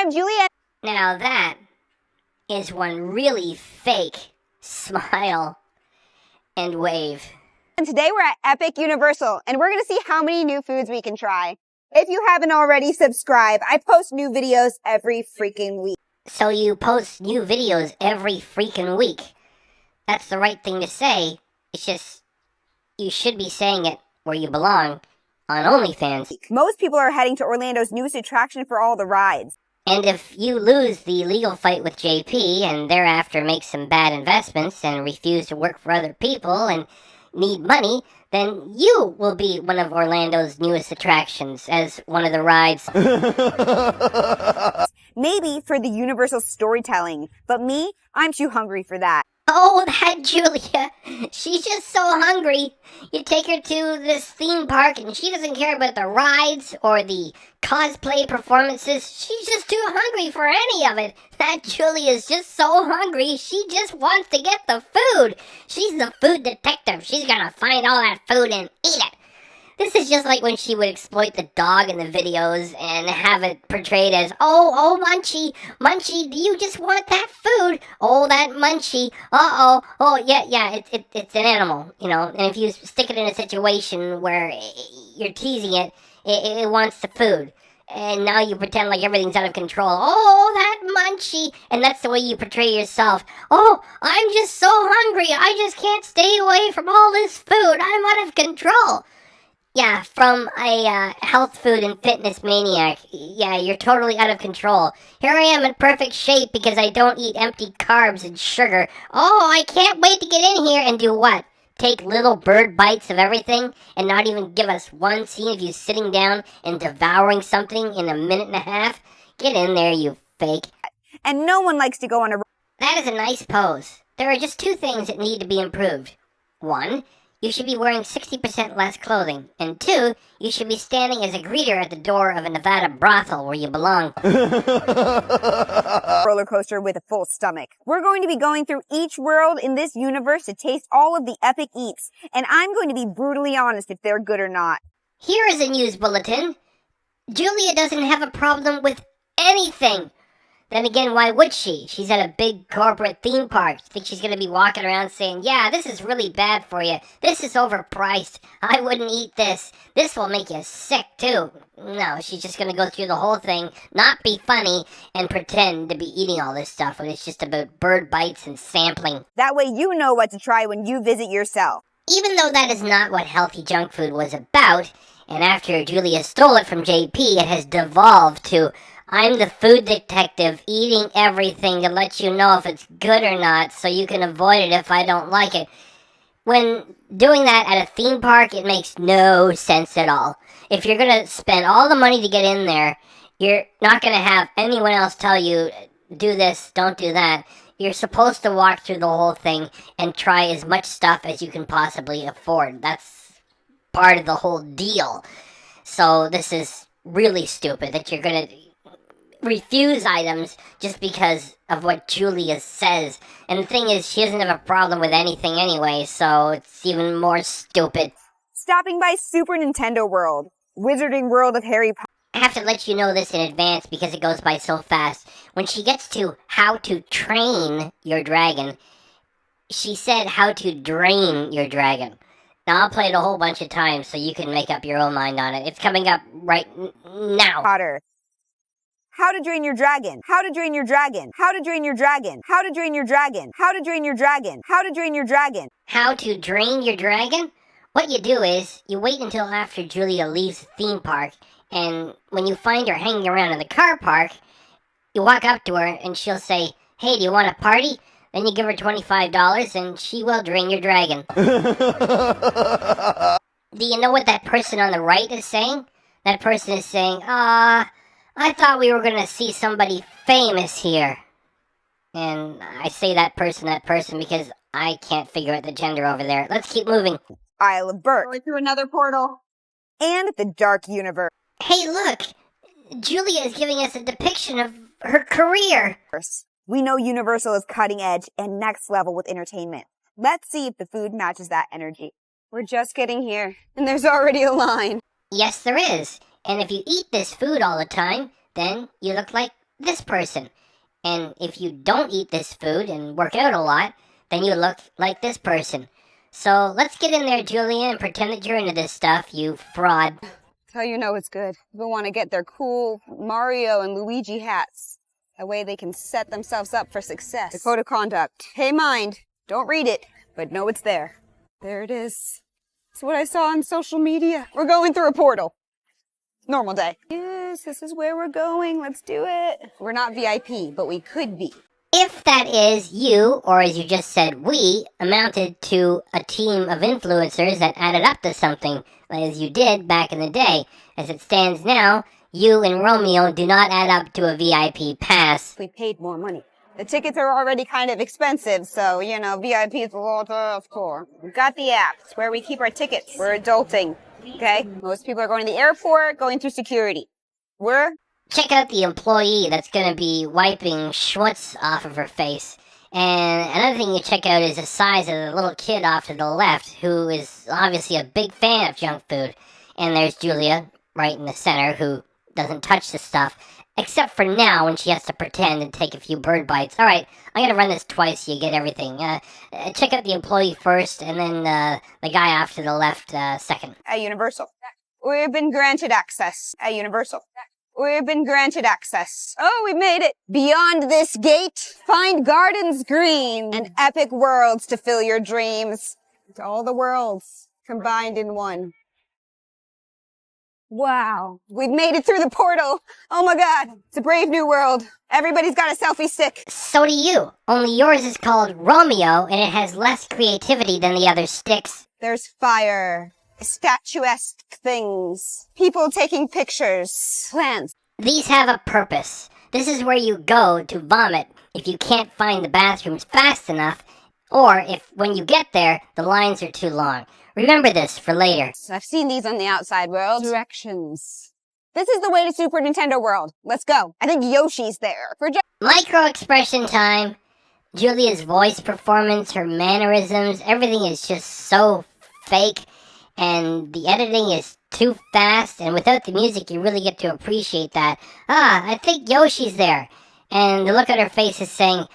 I'm Julia. Now that is one really fake smile and wave. And today we're at Epic Universal, and we're going to see how many new foods we can try. If you haven't already, subscribe. I post new videos every freaking week. So you post new videos every freaking week. That's the right thing to say. It's just, you should be saying it where you belong, on OnlyFans. Most people are heading to Orlando's newest attraction for all the rides. And if you lose the legal fight with JP and thereafter make some bad investments and refuse to work for other people and need money, then you will be one of Orlando's newest attractions as one of the rides. Maybe for the Universal storytelling, but me, I'm too hungry for that. Oh, that Julia. She's just so hungry. You take her to this theme park and she doesn't care about the rides or the cosplay performances. She's just too hungry for any of it. That Julia is just so hungry, she just wants to get the food. She's the food detective. She's gonna find all that food and eat it. This is just like when she would exploit the dog in the videos and have it portrayed as, oh, Munchie, Munchie, do you just want that food? Oh, that Munchie, oh, yeah, it's an animal, you know, and if you stick it in a situation where you're teasing it, it wants the food. And now you pretend like everything's out of control. Oh, that Munchie. And that's the way you portray yourself. Oh, I'm just so hungry. I just can't stay away from all this food. I'm out of control. Yeah, from a health food and fitness maniac. Yeah, you're totally out of control. Here I am in perfect shape because I don't eat empty carbs and sugar. Oh, I can't wait to get in here and do what? Take little bird bites of everything and not even give us one scene of you sitting down and devouring something in a minute and a half? Get in there, you fake. And no one likes to go on a... That is a nice pose. There are just two things that need to be improved. One, you should be wearing 60% less clothing. And two, you should be standing as a greeter at the door of a Nevada brothel where you belong. roller coaster with a full stomach. We're going to be going through each world in this universe to taste all of the epic eats. And I'm going to be brutally honest if they're good or not. Here is a news bulletin. Julia doesn't have a problem with anything. Then again, why would she? She's at a big corporate theme park. You think she's going to be walking around saying, yeah, this is really bad for you. This is overpriced. I wouldn't eat this. This will make you sick, too. No, she's just going to go through the whole thing, not be funny, and pretend to be eating all this stuff when it's just about bird bites and sampling. That way you know what to try when you visit yourself. Even though that is not what healthy junk food was about, and after Julia stole it from JP, it has devolved to... I'm the food detective eating everything to let you know if it's good or not so you can avoid it if I don't like it. When doing that at a theme park, it makes no sense at all. If you're going to spend all the money to get in there, you're not going to have anyone else tell you, do this, don't do that. You're supposed to walk through the whole thing and try as much stuff as you can possibly afford. That's part of the whole deal. So this is really stupid that you're going to refuse items just because of what Julia says. And the thing is, she doesn't have a problem with anything anyway, so it's even more stupid. Stopping by Super Nintendo World, Wizarding World of Harry Potter. I have to let you know this in advance because it goes by so fast. When she gets to how to train your dragon, she said how to drain your dragon. Now, I'll play it a whole bunch of times so you can make up your own mind on it. It's coming up right now. Potter. How to drain your dragon. How to drain your dragon. How to drain your dragon. How to drain your dragon. How to drain your dragon. How to drain your dragon. How to drain your dragon? What you do is, you wait until after Julia leaves the theme park, and when you find her hanging around in the car park, you walk up to her and she'll say, hey, do you want a party? Then you give her $25 and she will drain your dragon. Do you know what that person on the right is saying? That person is saying, I thought we were going to see somebody famous here. And I say that person because I can't figure out the gender over there. Let's keep moving. Isle of Berk. Going through another portal. And the Dark Universe. Hey, look! Julia is giving us a depiction of her career. We know Universal is cutting edge and next level with entertainment. Let's see if the food matches that energy. We're just getting here, and there's already a line. Yes, there is. And if you eat this food all the time, then you look like this person. And if you don't eat this food and work out a lot, then you look like this person. So let's get in there, Julia, and pretend that you're into this stuff, you fraud. How you know it's good. People want to get their cool Mario and Luigi hats. That way they can set themselves up for success. The code of conduct. Hey, mind, don't read it, but know it's there. There it is. It's what I saw on social media. We're going through a portal. Normal day. Yes, this is where we're going. Let's do it. We're not VIP, but we could be. If that is you, or as you just said, we, amounted to a team of influencers that added up to something, as you did back in the day. As it stands now, you and Romeo do not add up to a VIP pass. We paid more money. The tickets are already kind of expensive, so, you know, VIP is a lot to ask for. We've got the app. It's where we keep our tickets. We're adulting, okay? Most people are going to the airport, going through security. Check out the employee that's going to be wiping schmutz off of her face. And another thing you check out is the size of the little kid off to the left, who is obviously a big fan of junk food. And there's Julia, right in the center, who doesn't touch the stuff, except for now when she has to pretend and take a few bird bites. All right, I'm going to run this twice so you get everything. Check out the employee first, and then the guy off to the left second. At Universal. We've been granted access. At Universal. We've been granted access. Oh, we made it. Beyond this gate, find gardens green and epic worlds to fill your dreams. All the worlds combined in one. Wow. We've made it through the portal. Oh my God. It's a brave new world. Everybody's got a selfie stick. So do you. Only yours is called Romeo, and it has less creativity than the other sticks. There's fire. Statuesque things. People taking pictures. Plants. These have a purpose. This is where you go to vomit if you can't find the bathrooms fast enough, or if when you get there, the lines are too long. Remember this for later. I've seen these on the outside world. Directions. This is the way to Super Nintendo World. Let's go. I think Yoshi's there. Micro expression time. Julia's voice performance, her mannerisms, everything is just so fake. And the editing is too fast, and without the music, you really get to appreciate that. I think Yoshi's there. And the look on her face is saying,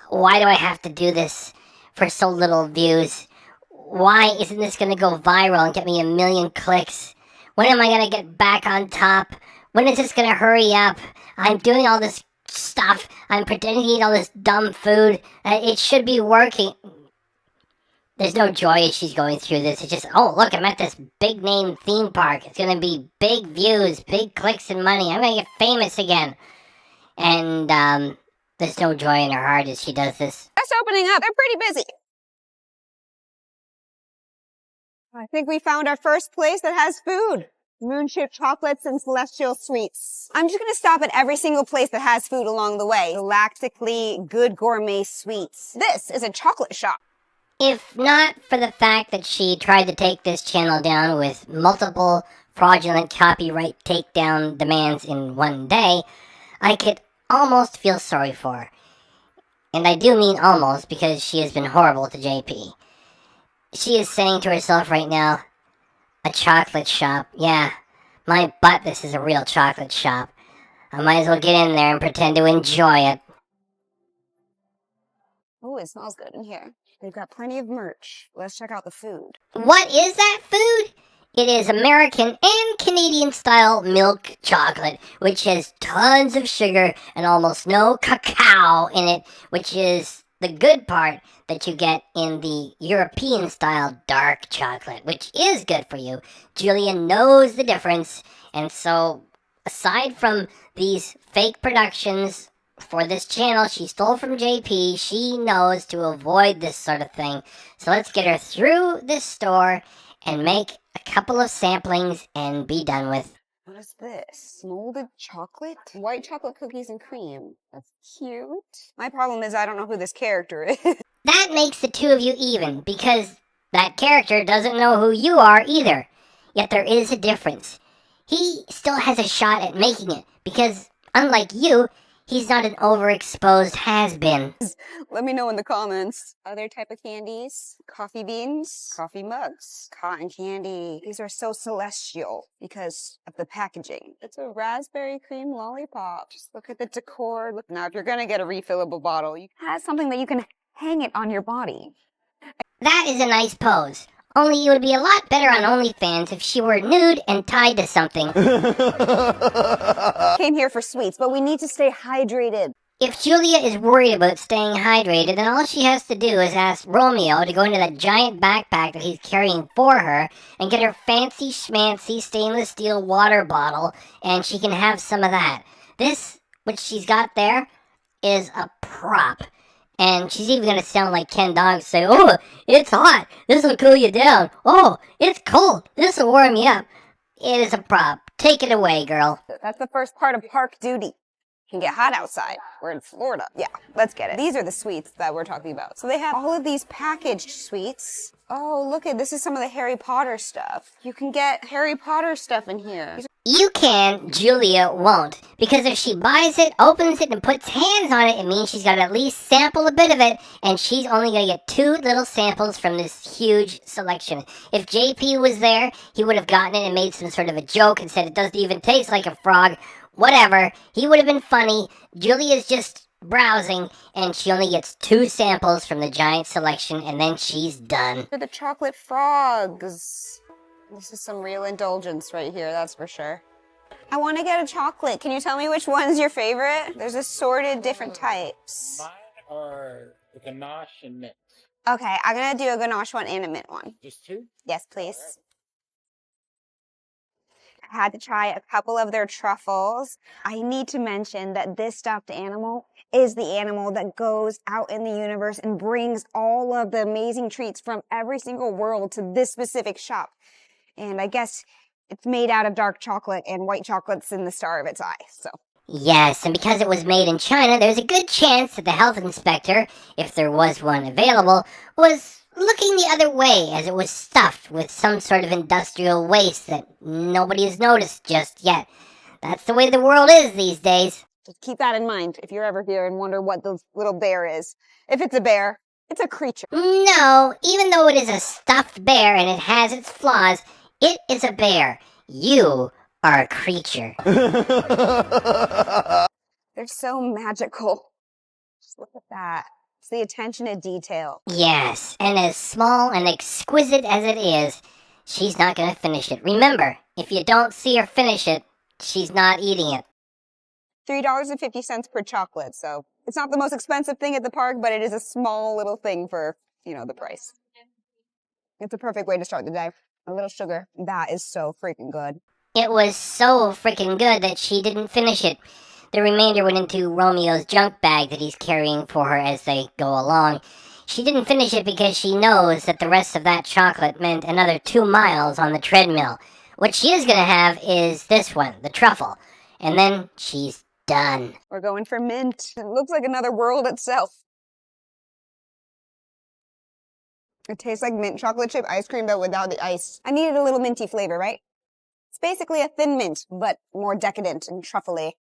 why do I have to do this for so little views? Why isn't this going to go viral and get me 1 million clicks? When am I going to get back on top? When is this going to hurry up? I'm doing all this stuff. I'm pretending to eat all this dumb food. It should be working. There's no joy as she's going through this. It's just, oh, look, I'm at this big name theme park. It's going to be big views, big clicks and money. I'm going to get famous again. And there's no joy in her heart as she does this. Just opening up. They're pretty busy. I think we found our first place that has food. Moon-shaped chocolates and celestial sweets. I'm just going to stop at every single place that has food along the way. Galactically good gourmet sweets. This is a chocolate shop. If not for the fact that she tried to take this channel down with multiple fraudulent copyright takedown demands in one day, I could almost feel sorry for her. And I do mean almost, because she has been horrible to JP. She is saying to herself right now, a chocolate shop, yeah, my butt, this is a real chocolate shop. I might as well get in there and pretend to enjoy it. Oh, it smells good in here. They've got plenty of merch. Let's check out the food. What is that food? It is American and Canadian style milk chocolate, which has tons of sugar and almost no cacao in it, which is the good part that you get in the European style dark chocolate, which is good for you. Julia knows the difference, and so aside from these fake productions for this channel she stole from JP, she knows to avoid this sort of thing. So let's get her through this store and make a couple of samplings and be done with. What is this? Molded chocolate? White chocolate cookies and cream. That's cute. My problem is I don't know who this character is. That makes the two of you even, because that character doesn't know who you are either. Yet there is a difference. He still has a shot at making it, because unlike you, he's not an overexposed has-been. Let me know in the comments. Other type of candies, coffee beans, coffee mugs, cotton candy. These are so celestial because of the packaging. It's a raspberry cream lollipop. Just look at the decor. Look, now if you're gonna get a refillable bottle, you have something that you can hang it on your body. That is a nice pose. Only it would be a lot better on OnlyFans if she were nude and tied to something. Came here for sweets, but we need to stay hydrated. If Julia is worried about staying hydrated, then all she has to do is ask Romeo to go into that giant backpack that he's carrying for her and get her fancy schmancy stainless steel water bottle, and she can have some of that. This, which she's got there, is a prop. And she's even going to sound like Ken Dog, say, "Oh, it's hot. This will cool you down. Oh, it's cold. This will warm you up." It is a prop. Take it away, girl. That's the first part of park duty. It can get hot outside. We're in Florida. Yeah, let's get it. These are the sweets that we're talking about. So they have all of these packaged sweets. Oh, look at this is some of the Harry Potter stuff. You can get Harry Potter stuff in here. You can, Julia won't. Because if she buys it, opens it, and puts hands on it, it means she's got to at least sample a bit of it, and she's only going to get 2 little samples from this huge selection. If JP was there, he would have gotten it and made some sort of a joke and said it doesn't even taste like a frog. Whatever. He would have been funny. Julia's just browsing, and she only gets 2 samples from the giant selection, and then she's done. For the chocolate frogs. This is some real indulgence right here, that's for sure. I want to get a chocolate. Can you tell me which one's your favorite? There's assorted different types. Mine are the ganache and mint. Okay, I'm going to do a ganache one and a mint one. Just 2? Yes, please. I had to try a couple of their truffles. I need to mention that this stuffed animal is the animal that goes out in the universe and brings all of the amazing treats from every single world to this specific shop. And I guess it's made out of dark chocolate, and white chocolate's in the star of its eye, so. Yes, and because it was made in China, there's a good chance that the health inspector, if there was one available, was looking the other way as it was stuffed with some sort of industrial waste that nobody has noticed just yet. That's the way the world is these days. Just keep that in mind if you're ever here and wonder what the little bear is. If it's a bear, it's a creature. No, even though it is a stuffed bear and it has its flaws, it is a bear. You are a creature. They're so magical. Just look at that. It's the attention to detail. Yes, and as small and exquisite as it is, she's not going to finish it. Remember, if you don't see her finish it, she's not eating it. $3.50 per chocolate, so it's not the most expensive thing at the park, but it is a small little thing for, the price. It's a perfect way to start the day. A little sugar. That is so freaking good. It was so freaking good that she didn't finish it. The remainder went into Romeo's junk bag that he's carrying for her as they go along. She didn't finish it because she knows that the rest of that chocolate meant another 2 miles on the treadmill. What she is going to have is this one, the truffle. And then she's done. We're going for mint. It looks like another world itself. It tastes like mint chocolate chip ice cream, but without the ice. I needed a little minty flavor, right? It's basically a thin mint, but more decadent and truffly.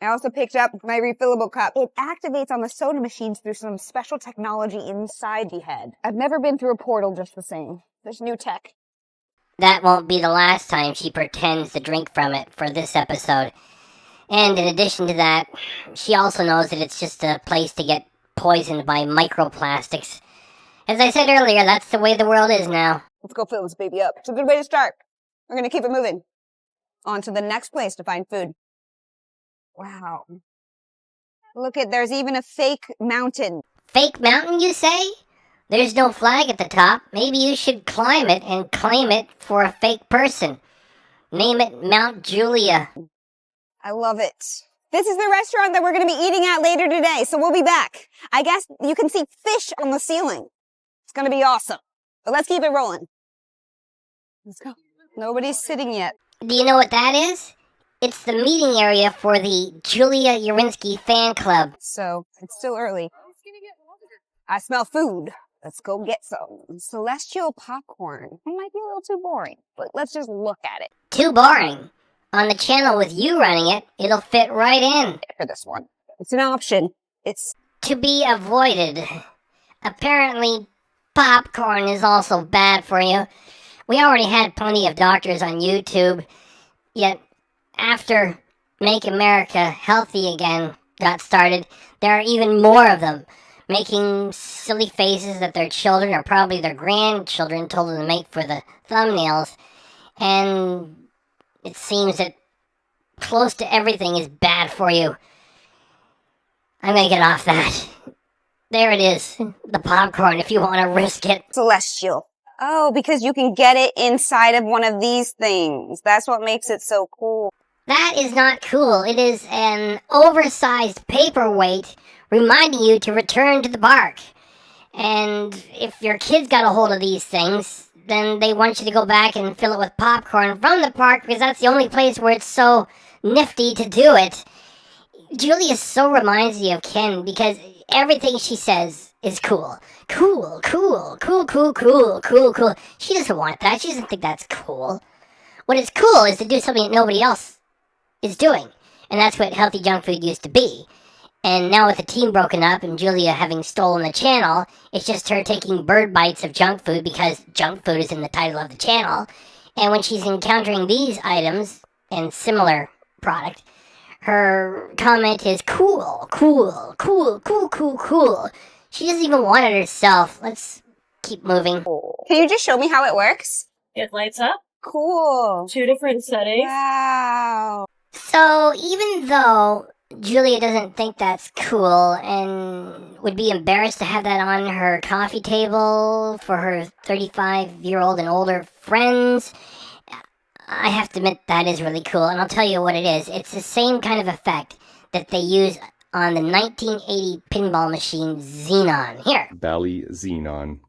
I also picked up my refillable cup. It activates on the soda machines through some special technology inside the head. I've never been through a portal just the same. There's new tech. That won't be the last time she pretends to drink from it for this episode. And in addition to that, she also knows that it's just a place to get poisoned by microplastics. As I said earlier, that's the way the world is now. Let's go fill this baby up. It's a good way to start. We're going to keep it moving. On to the next place to find food. Wow. Look there's even a fake mountain. Fake mountain, you say? There's no flag at the top. Maybe you should climb it and claim it for a fake person. Name it Mount Julia. I love it. This is the restaurant that we're going to be eating at later today, so we'll be back. I guess you can see fish on the ceiling. It's going to be awesome. But let's keep it rolling. Let's go. Nobody's sitting yet. Do you know what that is? It's the meeting area for the Julia Urinsky fan club. So, it's still early. I smell food. Let's go get some. Celestial popcorn. It might be a little too boring, but let's just look at it. Too boring. On the channel with you running it, it'll fit right in. For this one. It's an option. It's To be avoided. Apparently, popcorn is also bad for you. We already had plenty of doctors on YouTube, yet after Make America Healthy Again got started, there are even more of them, making silly faces that their children or probably their grandchildren told them to make for the thumbnails. And it seems that close to everything is bad for you. I'm gonna get off that. There it is, the popcorn if you want to risk it. celestial. Oh, because you can get it inside of one of these things. That's what makes it so cool. That is not cool. It is an oversized paperweight reminding you to return to the park. And if your kids got a hold of these things, then they want you to go back and fill it with popcorn from the park because that's the only place where it's so nifty to do it. Julia so reminds me of Ken because everything she says is cool. Cool, cool, cool, cool, cool, cool, cool. She doesn't want that. She doesn't think that's cool. What is cool is to do something that nobody else is doing. And that's what Healthy Junk Food used to be. And now with the team broken up and Julia having stolen the channel, it's just her taking bird bites of junk food because junk food is in the title of the channel. And when she's encountering these items and similar product, her comment is cool, cool, cool, cool, cool, cool. She doesn't even want it herself. Let's keep moving. Can you just show me how it works? It lights up. Cool. 2 different settings. Wow. So even though Julia doesn't think that's cool and would be embarrassed to have that on her coffee table for her 35-year-old and older friends, I have to admit that is really cool, and I'll tell you what it is. It's the same kind of effect that they use on the 1980 pinball machine Xenon. Here. Bally Xenon.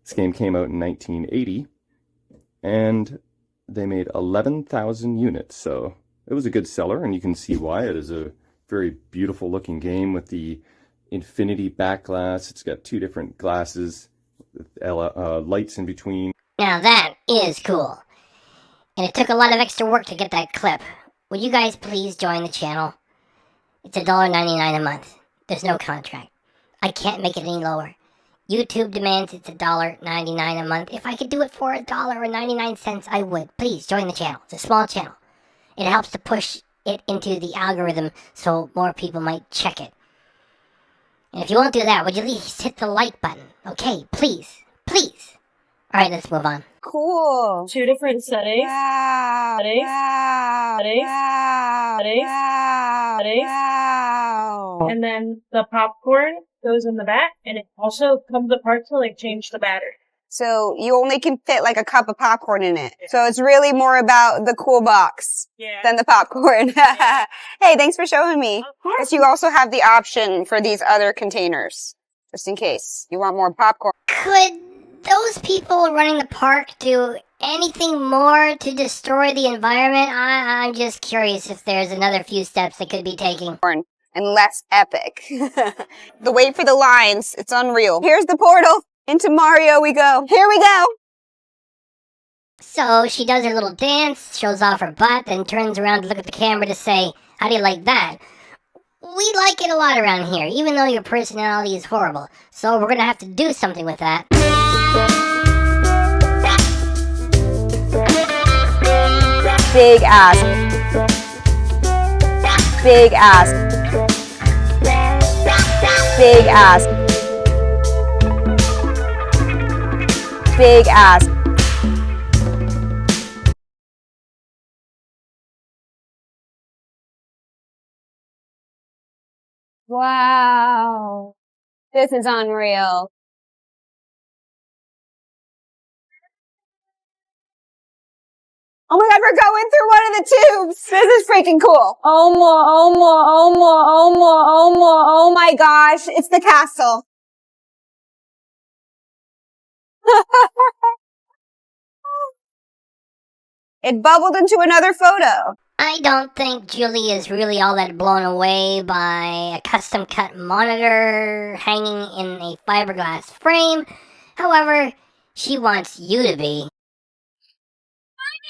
This game came out in 1980, and they made 11,000 units, so it was a good seller, and you can see why. It is a very beautiful looking game with the infinity back glass. It's got 2 different glasses with lights in between. Now that is cool. And it took a lot of extra work to get that clip. Would you guys please join the channel? It's $1.99 a month. There's no contract. I can't make it any lower. YouTube demands it's $1.99 a month. If I could do it for $1.99, I would. Please join the channel. It's a small channel. It helps to push it into the algorithm so more people might check it. And if you won't do that, would you at least hit the like button? Okay, please. Please. Alright, let's move on. Cool. 2 different settings. Wow. Settings. Wow. Settings. Wow. Settings. Wow. Settings. Wow. And then the popcorn goes in the back, and it also comes apart to like change the battery. So you only can fit like a cup of popcorn in it. So it's really more about the cool box Yeah. than the popcorn. Hey, thanks for showing me. Of course. But you also have the option for these other containers, just in case you want more popcorn. Could those people running the park do anything more to destroy the environment? I'm just curious if there's another few steps they could be taking. And less epic. The wait for the lines, it's unreal. Here's the portal. Into Mario we go. Here we go. So she does her little dance, shows off her butt, then turns around to look at the camera to say, how do you like that? We like it a lot around here, even though your personality is horrible. So we're gonna have to do something with that. Big ass. Big ass. Big ass. Big ass. Wow. This is unreal. Oh my god, we're going through one of the tubes. This is freaking cool. Oh my gosh. It's the castle. It bubbled into another photo. I don't think Julie is really all that blown away by a custom cut monitor hanging in a fiberglass frame. However, she wants you to be.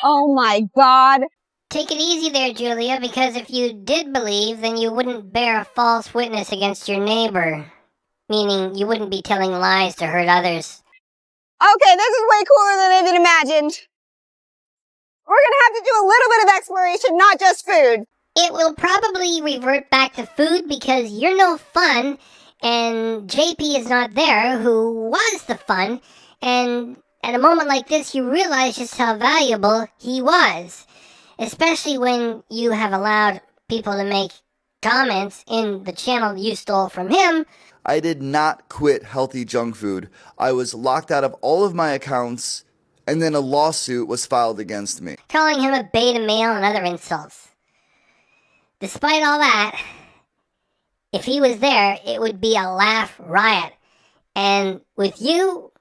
Oh my god. Take it easy there, Julia, because if you did believe, then you wouldn't bear a false witness against your neighbor. Meaning, you wouldn't be telling lies to hurt others. Okay, this is way cooler than I even imagined. We're gonna have to do a little bit of exploration, not just food. It will probably revert back to food because you're no fun, and JP is not there, who was the fun, and at a moment like this, you realize just how valuable he was. Especially when you have allowed people to make comments in the channel you stole from him. I did not quit Healthy Junk Food. I was locked out of all of my accounts, and then a lawsuit was filed against me. Calling him a beta male and other insults. Despite all that, if he was there, it would be a laugh riot. And with you,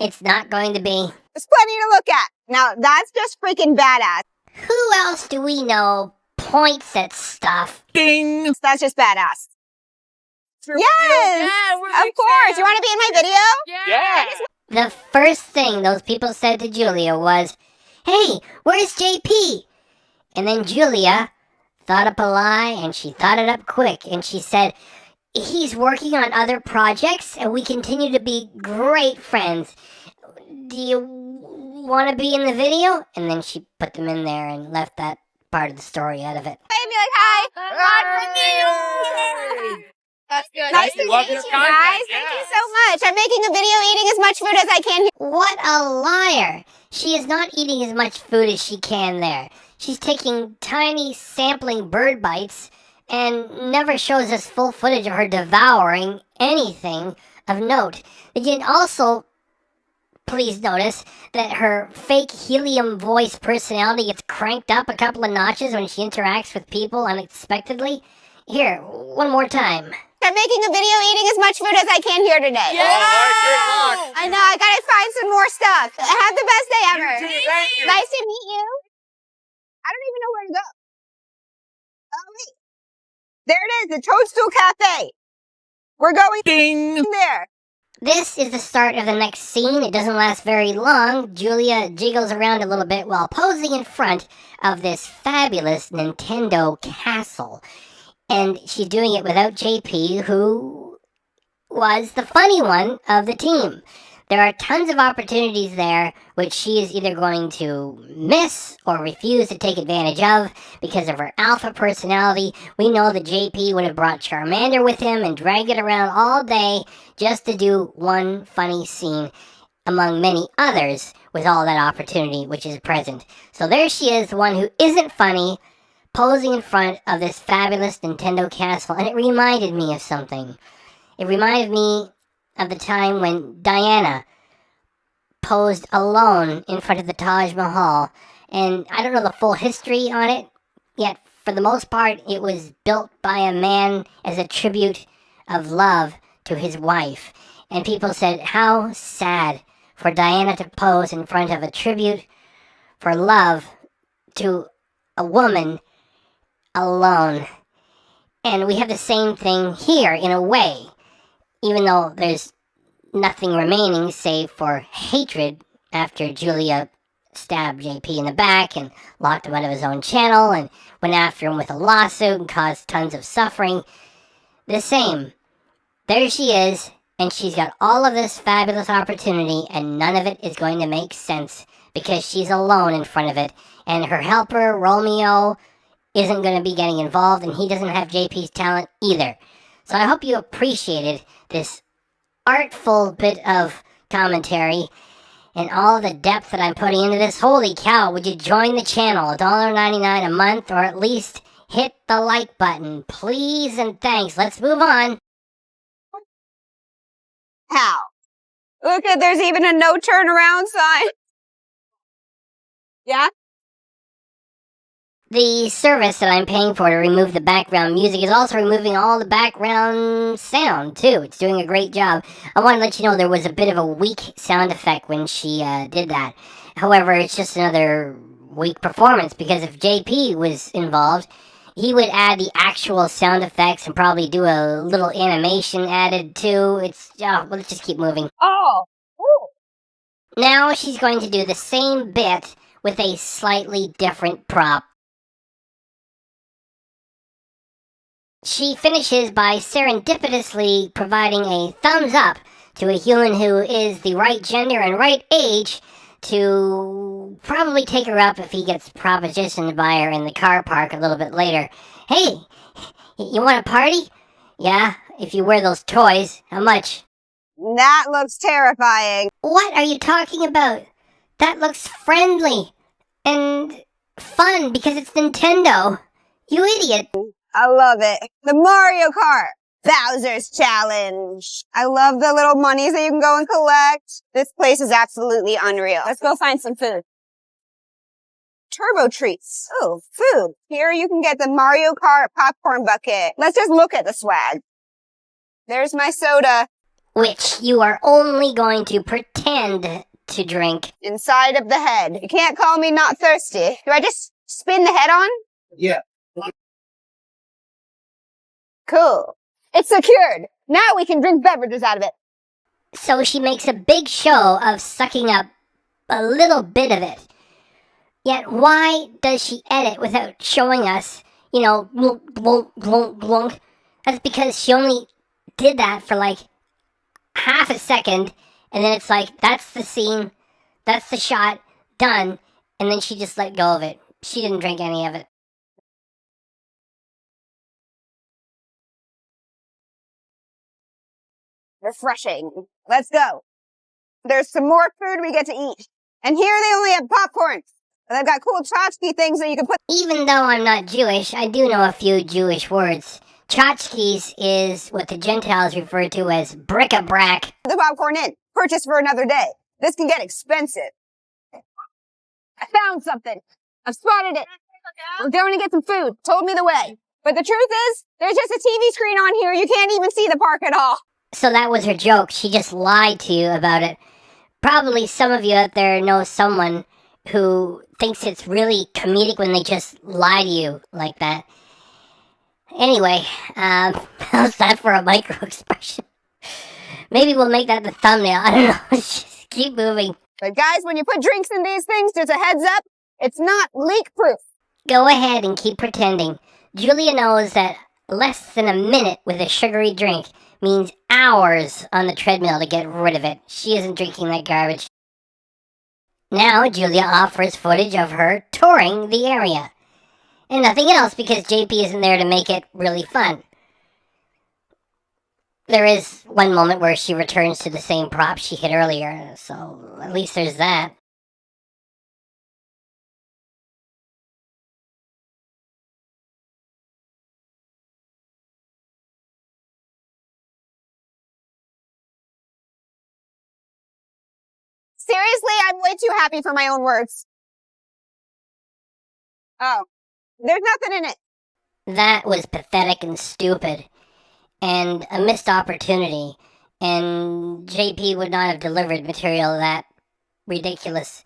it's not going to be. There's plenty to look at. Now, that's just freaking badass. Who else do we know points at stuff? Ding! That's just badass. Yes! Yeah, we're Of big course. fans. You want to be in my video? Yeah! The first thing those people said to Julia was, "Hey, where's JP?" And then Julia thought up a lie, and she thought it up quick, and she said, "He's working on other projects, and we continue to be great friends. Do you want to be in the video?" And then she put them in there and left that part of the story out of it. I'd be like, hi. That's good. Nice to Love meet your you content, guys. Thank you so much. I'm making a video eating as much food as I can. What a liar! She is not eating as much food as she can there. She's taking tiny sampling bird bites and never shows us full footage of her devouring anything of note. And you also, please notice that her fake helium voice personality gets cranked up a couple of notches when she interacts with people unexpectedly. Here, one more time. I'm making a video eating as much food as I can here today. Yeah! I know, I gotta find some more stuff. Have the best day ever. Thank you. Nice to meet you. I don't even know where to go. Oh, wait. There it is, the Toadstool Cafe. We're going Ding! there. This is the start of the next scene. It doesn't last very long. Julia jiggles around a little bit while posing in front of this fabulous Nintendo castle. And she's doing it without JP, who was the funny one of the team. There are tons of opportunities there which she is either going to miss or refuse to take advantage of because of her alpha personality. We know that JP would have brought Charmander with him and dragged it around all day just to do one funny scene among many others with all that opportunity which is present. So there she is, the one who isn't funny, posing in front of this fabulous Nintendo castle, and it reminded me of something. It reminded me of the time when Diana posed alone in front of the Taj Mahal, and I don't know the full history on it, yet for the most part it was built by a man as a tribute of love to his wife, and people said how sad for Diana to pose in front of a tribute for love to a woman alone. And we have the same thing here in a way, even though there's nothing remaining save for hatred after Julia stabbed JP in the back and locked him out of his own channel and went after him with a lawsuit and caused tons of suffering. The same. There she is, and she's got all of this fabulous opportunity, and none of it is going to make sense because she's alone in front of it, and her helper, Romeo, isn't going to be getting involved, and he doesn't have JP's talent either. So I hope you appreciated this artful bit of commentary and all the depth that I'm putting into this. Holy cow, would you join the channel? $1.99 a month, or at least hit the like button. Please and thanks. Let's move on. How? Look at, there's even a no turnaround sign. Yeah? The service that I'm paying for to remove the background music is also removing all the background sound, too. It's doing a great job. I want to let you know there was a bit of a weak sound effect when she did that. However, it's just another weak performance, because if JP was involved, he would add the actual sound effects and probably do a little animation added, too. Well, let's just keep moving. Oh. Ooh. Now she's going to do the same bit with a slightly different prop. She finishes by serendipitously providing a thumbs up to a human who is the right gender and right age to probably take her up if he gets propositioned by her in the car park a little bit later. Hey, you want a party? Yeah, if you wear those toys. How much? That looks terrifying. What are you talking about? That looks friendly and fun because it's Nintendo. You idiot. I love it. The Mario Kart. Bowser's Challenge. I love the little monies that you can go and collect. This place is absolutely unreal. Let's go find some food. Turbo treats. Oh, food. Here you can get the Mario Kart popcorn bucket. Let's just look at the swag. There's my soda. Which you are only going to pretend to drink. Inside of the head. You can't call me not thirsty. Do I just spin the head on? Yeah. Cool. It's secured. Now we can drink beverages out of it. So she makes a big show of sucking up a little bit of it. Yet why does she edit without showing us, glunk, glunk, glunk, glunk? That's because she only did that for like half a second, and then it's like, that's the scene, that's the shot, done, and then she just let go of it. She didn't drink any of it. Refreshing. Let's go. There's some more food we get to eat. And here they only have popcorn. And they've got cool tchotchke things that you can put. Even though I'm not Jewish, I do know a few Jewish words. Tchotchkes is what the Gentiles refer to as bric-a-brac. The popcorn in. Purchase for another day. This can get expensive. I found something. I've spotted it. We're going to get some food. Told me the way. But the truth is, there's just a TV screen on here. You can't even see the park at all. So that was her joke. She just lied to you about it. Probably some of you out there know someone who thinks it's really comedic when they just lie to you like that. Anyway, how's that for a micro expression? Maybe we'll make that the thumbnail. I don't know. Just keep moving. But guys, when you put drinks in these things, just a heads up, it's not leak-proof. Go ahead and keep pretending. Julia knows that less than a minute with a sugary drink means hours on the treadmill to get rid of it. She isn't drinking that garbage. Now Julia offers footage of her touring the area. And nothing else because JP isn't there to make it really fun. There is one moment where she returns to the same prop she hit earlier, so at least there's that. Seriously, I'm way too happy for my own words. Oh, there's nothing in it. That was pathetic and stupid, and a missed opportunity, and JP would not have delivered material that ridiculous.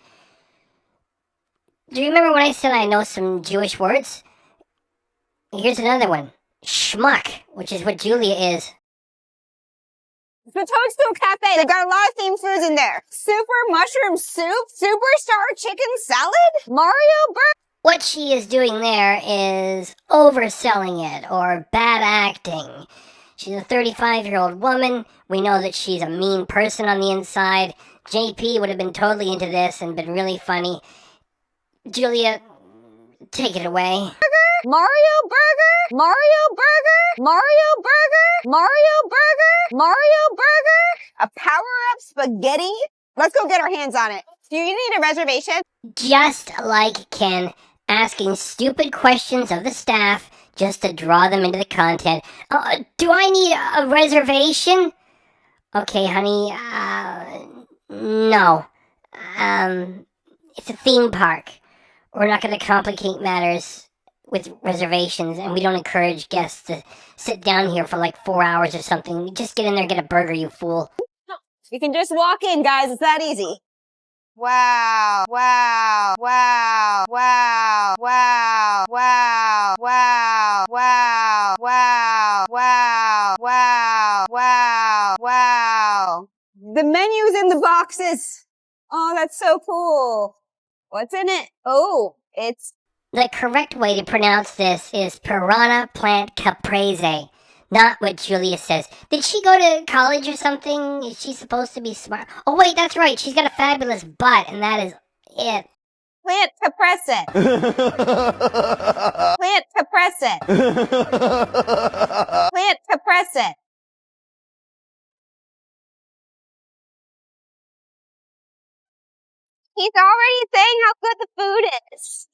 Do you remember when I said I know some Jewish words? Here's another one. Schmuck, which is what Julia is. The Toadstool Cafe, they've got a lot of themed foods in there. Super mushroom soup, superstar chicken salad, Mario burger. What she is doing there is overselling it or bad acting. She's a 35-year-old woman. We know that she's a mean person on the inside. JP would have been totally into this and been really funny. Julia, take it away. Mario burger, Mario burger, Mario burger, Mario burger, Mario burger, a power-up spaghetti. Let's go get our hands on it. Do you need a reservation? Just like Ken, asking stupid questions of the staff just to draw them into the content. Do I need a reservation? Okay, honey, no. It's a theme park. We're not going to complicate matters with reservations, and we don't encourage guests to sit down here for like 4 hours or something. Just get in there and get a burger, you fool. You can just walk in, guys. It's that easy. Wow, wow, wow, wow, wow, wow, wow, wow, wow, wow, wow, wow, wow. The menu's in the boxes. Oh, that's so cool. What's in it? Oh, it's The correct way to pronounce this is piranha plant caprese, not what Julia says. Did she go to college or something? Is she supposed to be smart? Oh wait, that's right, she's got a fabulous butt, and that is it. Plant caprese. Plant caprese. Plant caprese. He's already saying how good the food is.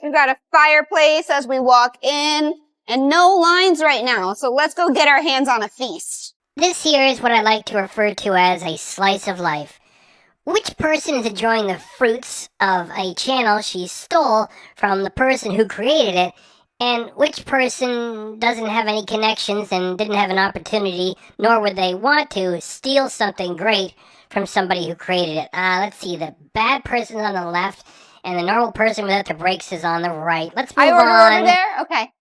We've got a fireplace as we walk in, and no lines right now, so let's go get our hands on a feast. This here is what I like to refer to as a slice of life. Which person is enjoying the fruits of a channel she stole from the person who created it, and which person doesn't have any connections and didn't have an opportunity, nor would they want to, steal something great from somebody who created it? Let's see, the bad person's on the left, and the normal person without the brakes is on the right. Let's move I order on. over there? Okay.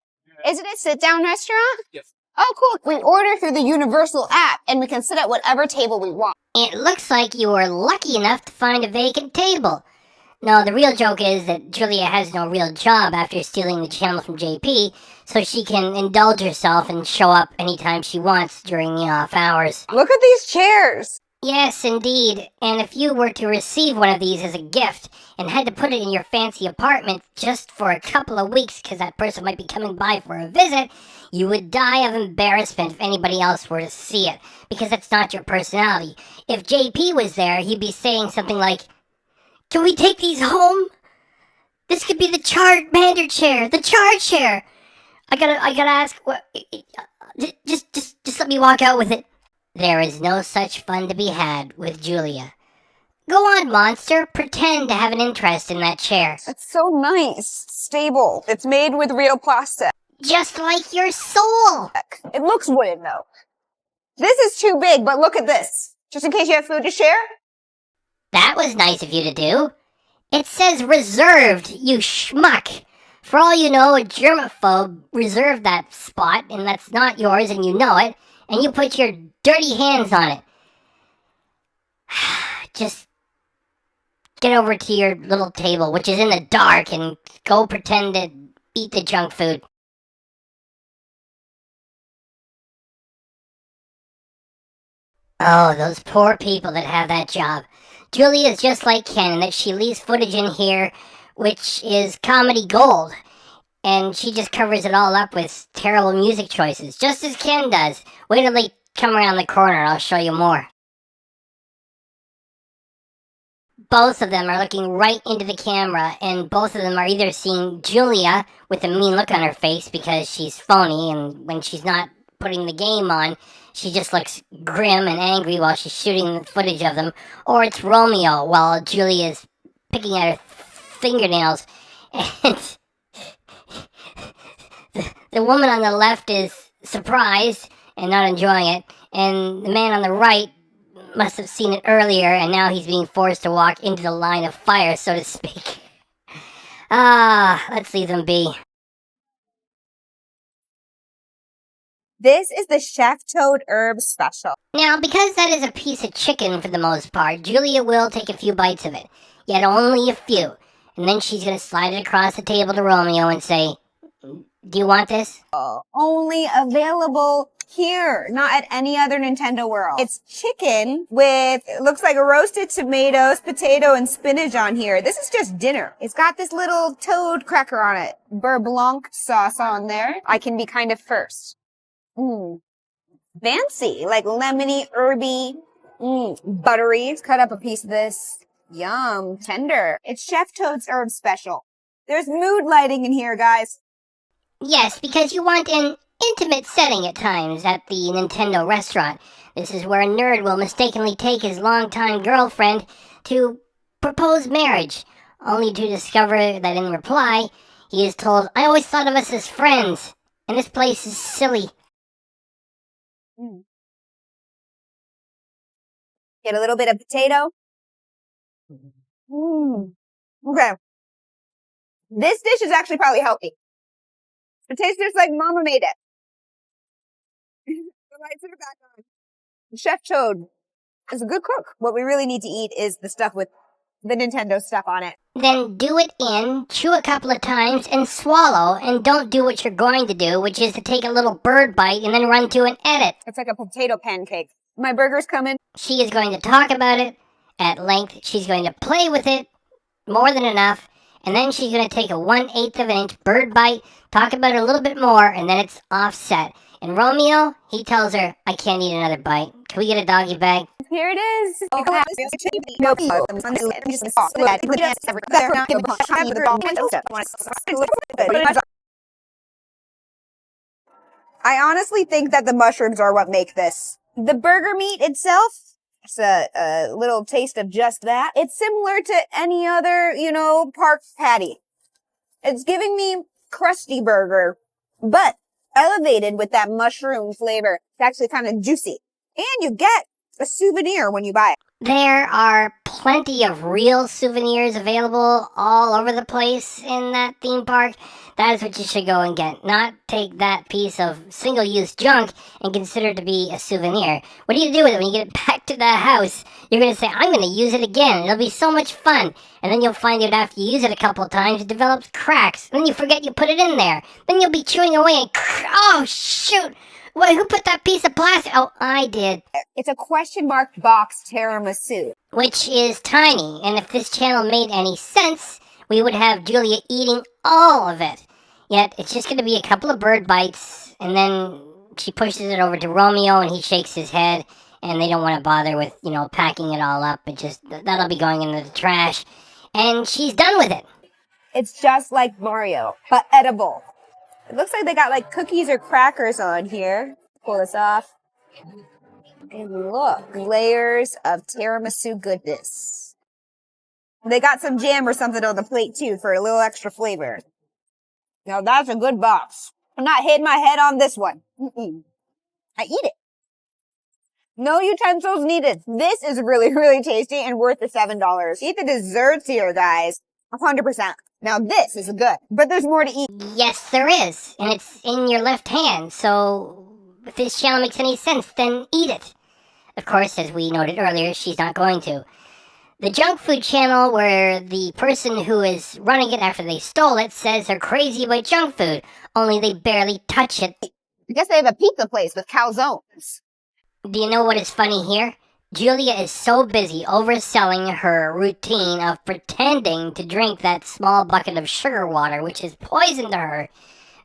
Is it a sit-down restaurant? Yes. Oh, cool. We order through the Universal app, and we can sit at whatever table we want. It looks like you were lucky enough to find a vacant table. No, the real joke is that Julia has no real job after stealing the channel from JP, so she can indulge herself and show up anytime she wants during the off hours. Look at these chairs. Yes, indeed. And if you were to receive one of these as a gift and had to put it in your fancy apartment just for a couple of weeks because that person might be coming by for a visit, you would die of embarrassment if anybody else were to see it, because that's not your personality. If JP was there, he'd be saying something like, "Can we take these home? This could be the Charmander chair, the Char chair. I gotta ask, just let me walk out with it." There is no such fun to be had with Julia. Go on, monster. Pretend to have an interest in that chair. It's so nice. Stable. It's made with real plastic. Just like your soul. It looks wooden, though. This is too big, but look at this. Just in case you have food to share. That was nice of you to do. It says reserved, you schmuck. For all you know, a germaphobe reserved that spot, and that's not yours, and you know it, and you put your dirty hands on it. Just get over to your little table, which is in the dark, and go pretend to eat the junk food. Oh, those poor people that have that job. Julia is just like Ken in that she leaves footage in here which is comedy gold. And she just covers it all up with terrible music choices, just as Ken does. Wait till they come around the corner, I'll show you more. Both of them are looking right into the camera, and both of them are either seeing Julia with a mean look on her face because she's phony, and when she's not putting the game on, she just looks grim and angry while she's shooting the footage of them, or it's Romeo while Julia's picking at her fingernails, and the woman on the left is surprised and not enjoying it, and the man on the right must have seen it earlier, and now he's being forced to walk into the line of fire, so to speak. Let's leave them be. This is the Chef Toad Herb Special. Now, because that is a piece of chicken for the most part, Julia will take a few bites of it. Yet only a few. And then she's going to slide it across the table to Romeo and say, "Do you want this?" Only available here, not at any other Nintendo World. It's chicken with, it looks like roasted tomatoes, potato, and spinach on here. This is just dinner. It's got this little toad cracker on it. Beurre Blanc sauce on there. I can be kind of first. Fancy, like lemony, herby, buttery. Let's cut up a piece of this. Yum, tender. It's Chef Toad's Herb Special. There's mood lighting in here, guys. Yes, because you want an intimate setting at times at the Nintendo restaurant. This is where a nerd will mistakenly take his longtime girlfriend to propose marriage, only to discover that in reply, he is told, "I always thought of us as friends, and this place is silly." Get a little bit of potato. Okay. This dish is actually probably healthy. It tastes just like Mama made it. The lights are back on. Chef Toad is a good cook. What we really need to eat is the stuff with the Nintendo stuff on it. Then do it in, chew a couple of times, and swallow, and don't do what you're going to do, which is to take a little bird bite and then run to an edit. It's like a potato pancake. My burger's coming. She is going to talk about it at length. She's going to play with it more than enough, and then she's going to take a 1/8 of an inch bird bite, talk about it a little bit more, and then it's offset. And Romeo, he tells her, I can't eat another bite. Can we get a doggy bag? Here it is. I honestly think that the mushrooms are what make this. The burger meat itself, it's a little taste of just that. It's similar to any other, park patty. It's giving me crusty burger, but elevated with that mushroom flavor. It's actually kind of juicy. And you get a souvenir when you buy it. There are plenty of real souvenirs available all over the place in that theme park. That is what you should go and get. Not take that piece of single-use junk and consider it to be a souvenir. What do you do with it when you get it back to the house? You're going to say, I'm going to use it again. It'll be so much fun. And then you'll find out after you use it a couple of times, it develops cracks. And then you forget you put it in there. Then you'll be chewing away and, oh, shoot. Wait, who put that piece of plastic? Oh, I did. It's a question mark box tiramisu. Which is tiny, and if this channel made any sense, we would have Julia eating all of it. Yet, it's just going to be a couple of bird bites, and then she pushes it over to Romeo, and he shakes his head, and they don't want to bother with, packing it all up. That'll be going into the trash, and she's done with it. It's just like Mario, but edible. It looks like they got like cookies or crackers on here. Pull this off. And look, layers of tiramisu goodness. They got some jam or something on the plate too for a little extra flavor. Now that's a good box. I'm not hitting my head on this one. I eat it. No utensils needed. This is really, really tasty and worth the $7. Eat the desserts here, guys. 100%. Now this is good, but there's more to eat. Yes, there is, and it's in your left hand, so if this channel makes any sense, then eat it. Of course, as we noted earlier, she's not going to. The junk food channel, where the person who is running it after they stole it says they're crazy about junk food, only they barely touch it. I guess they have a pizza place with calzones. Do you know what is funny here? Julia is so busy overselling her routine of pretending to drink that small bucket of sugar water, which is poison to her,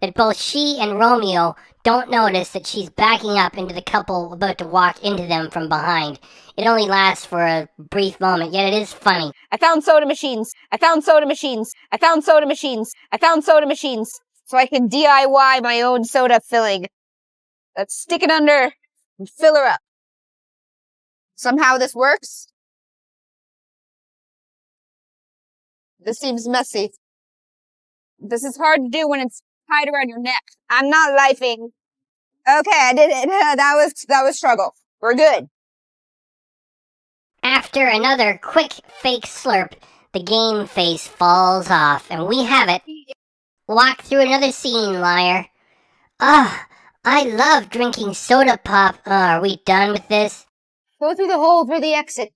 that both she and Romeo don't notice that she's backing up into the couple about to walk into them from behind. It only lasts for a brief moment, yet it is funny. I found soda machines. I found soda machines. I found soda machines. I found soda machines. So I can DIY my own soda filling. Let's stick it under and fill her up. Somehow this works. This seems messy. This is hard to do when it's tied around your neck. I'm not lifing. Okay, I did it. That was struggle. We're good. After another quick fake slurp, the game face falls off, and we have it. Walk through another scene, liar. I love drinking soda pop. Are we done with this? Go through the hole for the exit.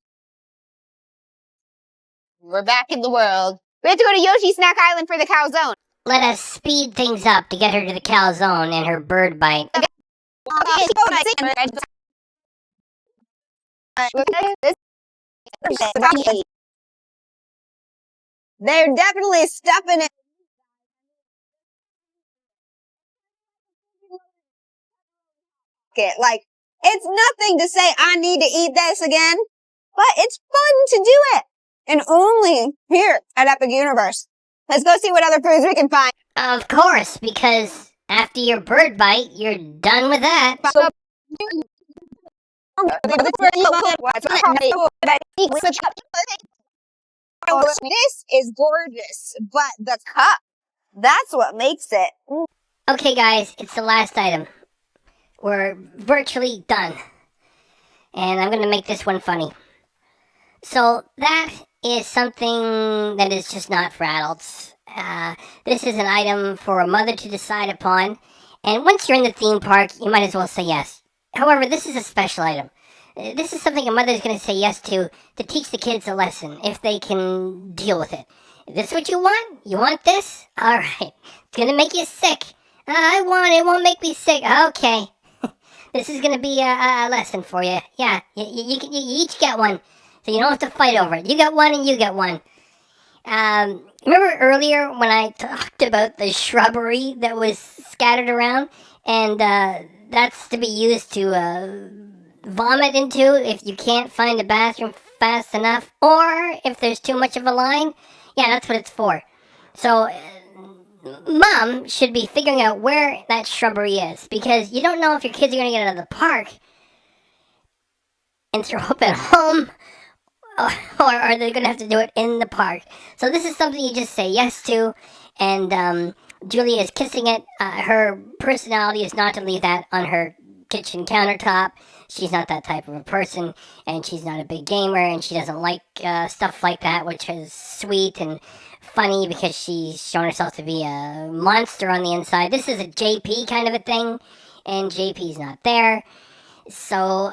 We're back in the world. We have to go to Yoshi Snack Island for the calzone. Let us speed things up to get her to the calzone and her bird bite. They're definitely stuffing it. It's nothing to say I need to eat this again, but it's fun to do it. And only here at Epic Universe. Let's go see what other foods we can find. Of course, because after your bird bite, you're done with that. This is gorgeous, but the cup, that's what makes it. Okay, guys, it's the last item. We're virtually done. And I'm going to make this one funny. So that is something that is just not for adults. This is an item for a mother to decide upon. And once you're in the theme park, you might as well say yes. However, this is a special item. This is something a mother's going to say yes to teach the kids a lesson, if they can deal with it. Is this what you want? You want this? Alright. It's going to make you sick. I want it. It won't make me sick. Okay. This is going to be a lesson for you. Yeah, you each get one, so you don't have to fight over it. You get one and you get one. Remember earlier when I talked about the shrubbery that was scattered around? And that's to be used to vomit into if you can't find a bathroom fast enough, or if there's too much of a line. Yeah, that's what it's for. So, Mom should be figuring out where that shrubbery is, because you don't know if your kids are going to get out of the park and throw up at home, or are they going to have to do it in the park? So this is something you just say yes to, and Julia is kissing it. Her personality is not to leave that on her kitchen countertop. She's not that type of a person, and she's not a big gamer, and she doesn't like stuff like that, which is sweet and funny because she's shown herself to be a monster on the inside. This is a JP kind of a thing, and JP's not there. So,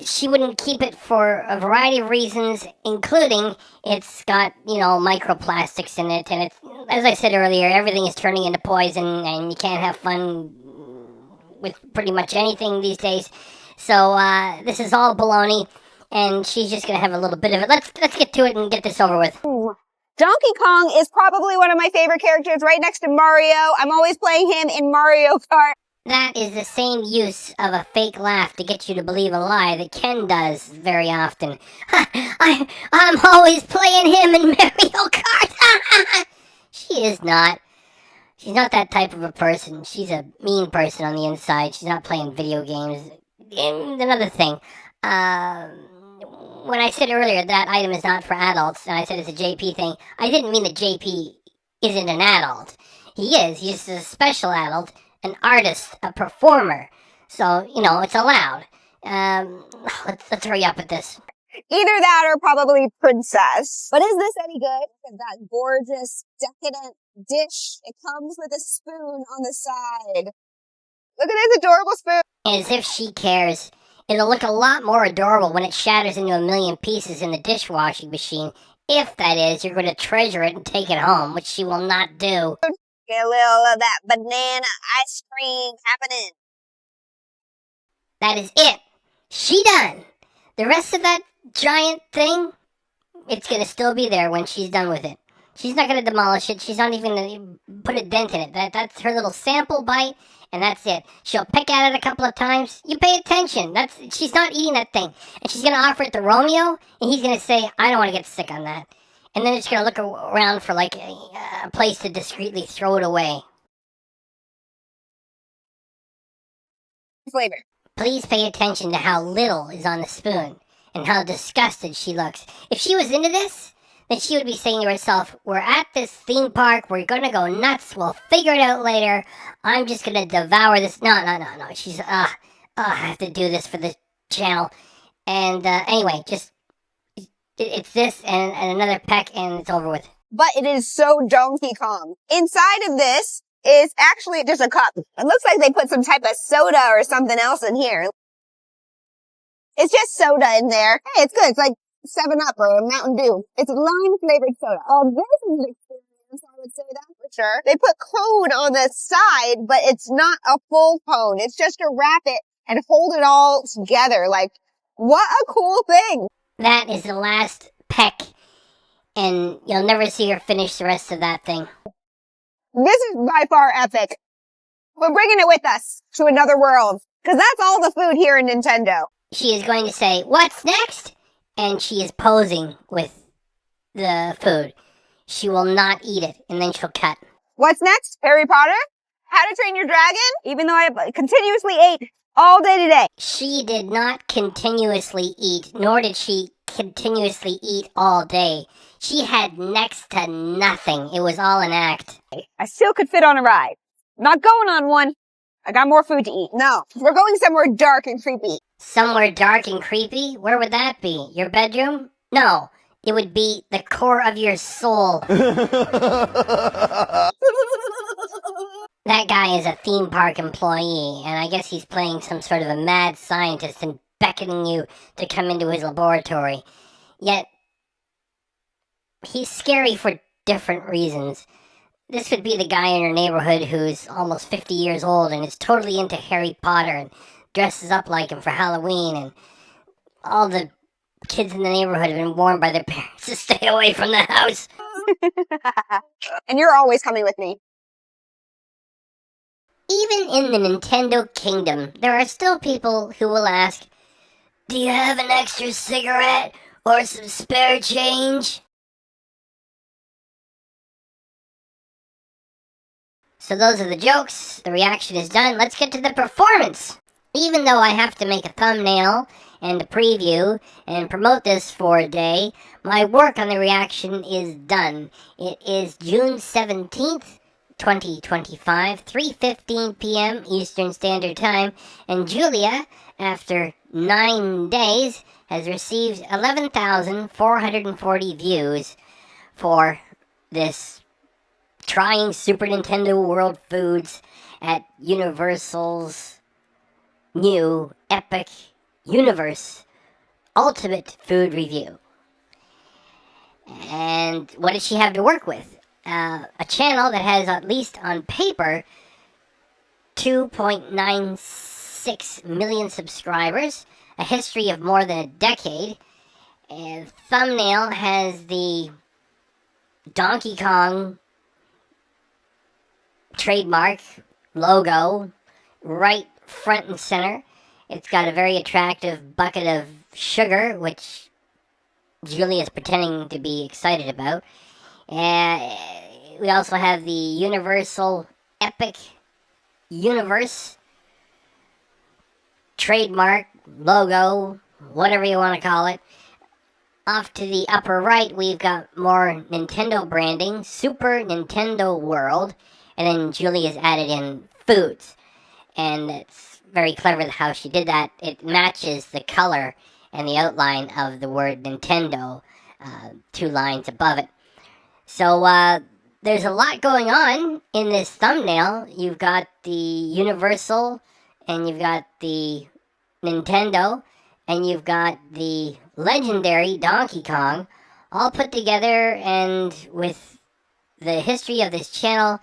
she wouldn't keep it for a variety of reasons, including it's got, microplastics in it, and it's, as I said earlier, everything is turning into poison, and you can't have fun with pretty much anything these days. So, this is all baloney, and she's just gonna have a little bit of it. Let's get to it and get this over with. Ooh. Donkey Kong is probably one of my favorite characters, right next to Mario. I'm always playing him in Mario Kart. That is the same use of a fake laugh to get you to believe a lie that Ken does very often. I'm always playing him in Mario Kart. She is not. She's not that type of a person. She's a mean person on the inside. She's not playing video games. And another thing, when I said earlier that item is not for adults, and I said it's a JP thing, I didn't mean that JP isn't an adult. He is. He's a special adult, an artist, a performer. So, it's allowed. Let's hurry up with this. Either that or probably princess. But is this any good? Look at that gorgeous, decadent dish. It comes with a spoon on the side. Look at this adorable spoon. As if she cares. It'll look a lot more adorable when it shatters into a million pieces in the dishwashing machine. If, that is, you're going to treasure it and take it home, which she will not do. Get a little of that banana ice cream happening. That is it. She done. The rest of that giant thing, it's going to still be there when she's done with it. She's not going to demolish it. She's not even going to put a dent in it. That's her little sample bite, and that's it. She'll peck at it a couple of times. You pay attention. She's not eating that thing. And she's going to offer it to Romeo, and he's going to say, I don't want to get sick on that. And then it's going to look around for like a place to discreetly throw it away. Flavor. Please pay attention to how little is on the spoon and how disgusted she looks. If she was into this, then she would be saying to herself, we're at this theme park, we're going to go nuts, we'll figure it out later, I'm just going to devour this. No. She's, I have to do this for the channel. And anyway, just, it's this and another peck and it's over with. But it is so Donkey Kong. Inside of this is actually just a cup. It looks like they put some type of soda or something else in here. It's just soda in there. Hey, it's good. It's like 7-Up or Mountain Dew. It's lime-flavored soda. Oh, this is an experience, I would say that for sure. They put cone on the side, but it's not a full cone. It's just to wrap it and hold it all together. Like, what a cool thing. That is the last peck, and you'll never see her finish the rest of that thing. This is by far epic. We're bringing it with us to another world, because that's all the food here in Nintendo. She is going to say, what's next? And she is posing with the food. She will not eat it, and then she'll cut. What's next? Harry Potter? How to Train Your Dragon? Even though I continuously ate all day today. She did not continuously eat, nor did she continuously eat all day. She had next to nothing. It was all an act. I still could fit on a ride. Not going on one. I got more food to eat. No, we're going somewhere dark and creepy. Somewhere dark and creepy? Where would that be? Your bedroom? No, it would be the core of your soul. That guy is a theme park employee, and I guess he's playing some sort of a mad scientist and beckoning you to come into his laboratory. Yet, he's scary for different reasons. This would be the guy in your neighborhood who's almost 50 years old and is totally into Harry Potter and dresses up like him for Halloween, and all the kids in the neighborhood have been warned by their parents to stay away from the house. And you're always coming with me. Even in the Nintendo kingdom, there are still people who will ask, "Do you have an extra cigarette or some spare change?" So those are the jokes. The reaction is done. Let's get to the performance. Even though I have to make a thumbnail and a preview and promote this for a day, my work on the reaction is done. It is June 17th, 2025, 3:15 p.m. Eastern Standard Time, and Julia, after 9 days, has received 11,440 views for this trying Super Nintendo World Foods at Universal's new Epic Universe Ultimate Food Review. And what does she have to work with? A channel that has, at least on paper, 2.96 million subscribers, a history of more than a decade, and thumbnail has the Donkey Kong trademark logo right front and center. It's got a very attractive bucket of sugar, which Julia is pretending to be excited about. We also have the Universal Epic Universe trademark logo, whatever you want to call it. Off to the upper right, we've got more Nintendo branding, Super Nintendo World, and then Julia's added in foods. And it's very clever how she did that. It matches the color and the outline of the word Nintendo, 2 lines above it. So there's a lot going on in this thumbnail. You've got the Universal, and you've got the Nintendo, and you've got the legendary Donkey Kong, all put together, and with the history of this channel.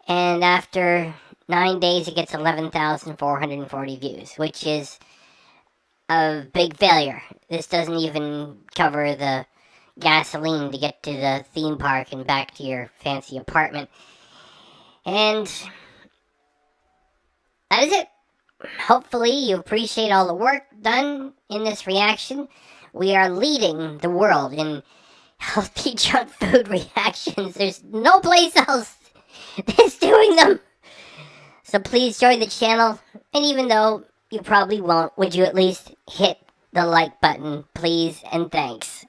And after 9 days, it gets 11,440 views, which is a big failure. This doesn't even cover the gasoline to get to the theme park and back to your fancy apartment. And that is it. Hopefully you appreciate all the work done in this reaction. We are leading the world in healthy junk food reactions. There's no place else that's doing them. So please join the channel, and even though you probably won't, would you at least hit the like button, please, and thanks.